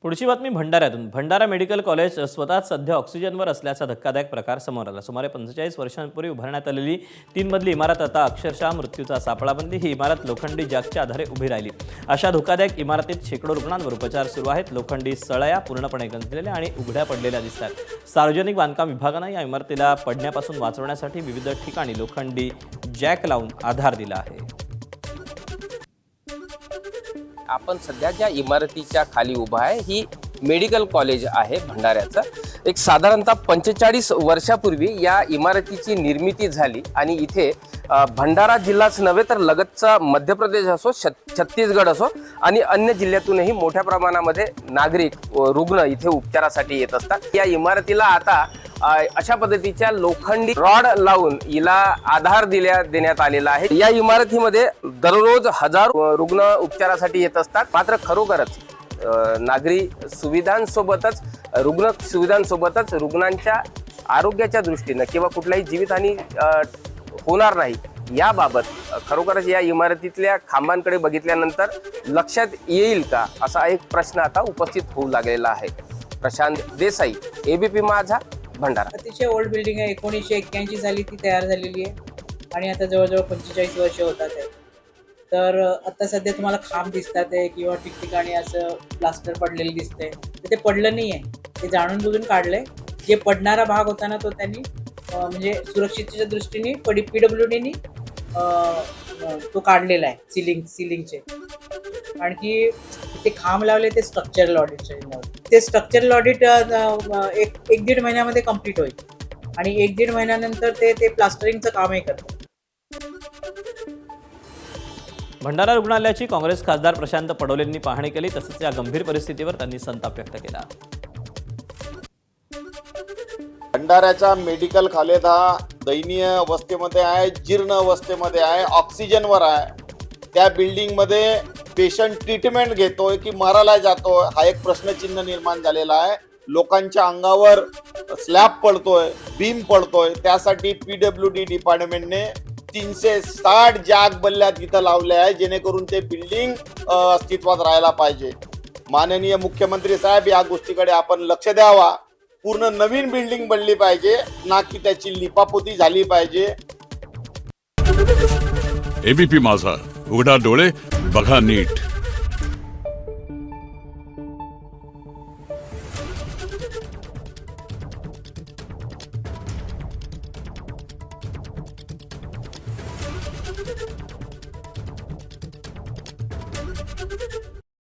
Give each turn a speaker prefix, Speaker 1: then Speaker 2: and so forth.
Speaker 1: पुढची बातमी भंडाऱ्यातून। Bhandara medical college स्वतःच सध्या ऑक्सिजनवर असल्याचा धक्कादायक प्रकार समोर आला। सुमारे 45 वर्षांपूर्वी उभारण्यात आलेली 3 मजली इमारत आता अक्षरशः मृत्यूचा सापळा बनली। ही इमारत लोखंडी जॅकच्या आधारे उभी राहिली। अशा धोकादायक इमारतीत शेकडो रुग्णांवर उपचार सुरू आहेत। लोखंडी सळया पूर्णपणे गंजलेल्या आणि उघड्या पडलेल्या दिसतात। सार्वजनिक बांधकाम विभागाने या इमारतीला पडण्यापासून वाचवण्यासाठी विविध ठिकाणी लोखंडी जॅक लावून आधार दिला आहे।
Speaker 2: आपण सध्या ज्या इमारतीच्या खाली उभा आहे ही मेडिकल कॉलेज आहे भंडाऱ्याचं। एक साधारणतः 45 वर्षापूर्वी या इमारतीची निर्मिती झाली आणि इथे भंडारा जिल्हाच नव्हे तर लगतचा मध्य प्रदेश असो, छत्तीसगड असो आणि अन्य जिल्ह्यातूनही मोठ्या प्रमाणामध्ये नागरिक रुग्ण इथे उपचारासाठी येत असतात। या इमारतीला आता अशा पद्धतीच्या लोखंडी रॉड लावून हिला आधार देण्यात आलेला आहे। या इमारतीमध्ये दररोज हजारो रुग्ण उपचारासाठी येत असतात। मात्र खरोखरच नागरी सुविधांसोबतच रुग्णांच्या आरोग्याच्या दृष्टीने किंवा कुठलाही जीवितहानी होणार नाही याबाबत खरोखरच या इमारतीतल्या खांबांकडे बघितल्यानंतर लक्षात येईल का असा एक प्रश्न आता उपस्थित होऊ लागलेला आहे। प्रशांत देसाई, एबीपी माझा, भंडारा।
Speaker 3: अतिशय ओल्ड बिल्डिंग आहे। 1981 साली ती तयार झालेली आहे आणि आता जवळजवळ 45 वर्ष होतात आहे। तर आता सध्या तुम्हाला खांब दिसतात आहे किंवा ठिकठिकाणी असं प्लास्टर पडलेलं दिसतंय। तर ते पडलं नाही आहे, ते जाणून बुजून काढलंय। जे पडणारा भाग होता ना तो त्यांनी म्हणजे सुरक्षिततेच्या दृष्टीने PWDनी तो काढलेला आहे सिलिंगचे। आणखी ते खांब लावले ते स्ट्रक्चरल ऑडिटचे। ते स्ट्रक्चरल ऑडिट एक दीड महिन्यामध्ये कंप्लीट होईल आणि 1-1.5 महिन्यानंतर ते प्लास्टरिंगचं कामही करतात।
Speaker 1: भंडारा रुग्णालयाची काँग्रेस खासदार प्रशांत पडोलेंनी पाहणी केली। तसेच या गंभीर परिस्थितीवर त्यांनी संताप व्यक्त केला।
Speaker 4: भंडाऱ्याचा मेडिकल कॉलेज हा दयनीय अवस्थेमध्ये आहे, जीर्ण अवस्थेमध्ये आहे, ऑक्सिजनवर आहे। त्या बिल्डिंगमध्ये पेशंट ट्रीटमेंट घेतोय की मारायला जातोय हा एक प्रश्नचिन्ह निर्माण झालेला आहे। लोकांच्या अंगावर स्लॅब पडतोय, बीम पडतोय। त्यासाठी PWD डिपार्टमेंटने 360 जॅक बल्ल्यात इथं लावले आहे जेणेकरून ते बिल्डिंग अस्तित्वात राहायला पाहिजे। माननीय मुख्यमंत्री साहेब या गोष्टीकडे आपण लक्ष द्यावा। पूर्ण नवीन बिल्डिंग बनली पाहिजे, ना की त्याची लिपापोती झाली पाहिजे।
Speaker 5: एबीपी माझा, उघडा डोळे बघा नीट।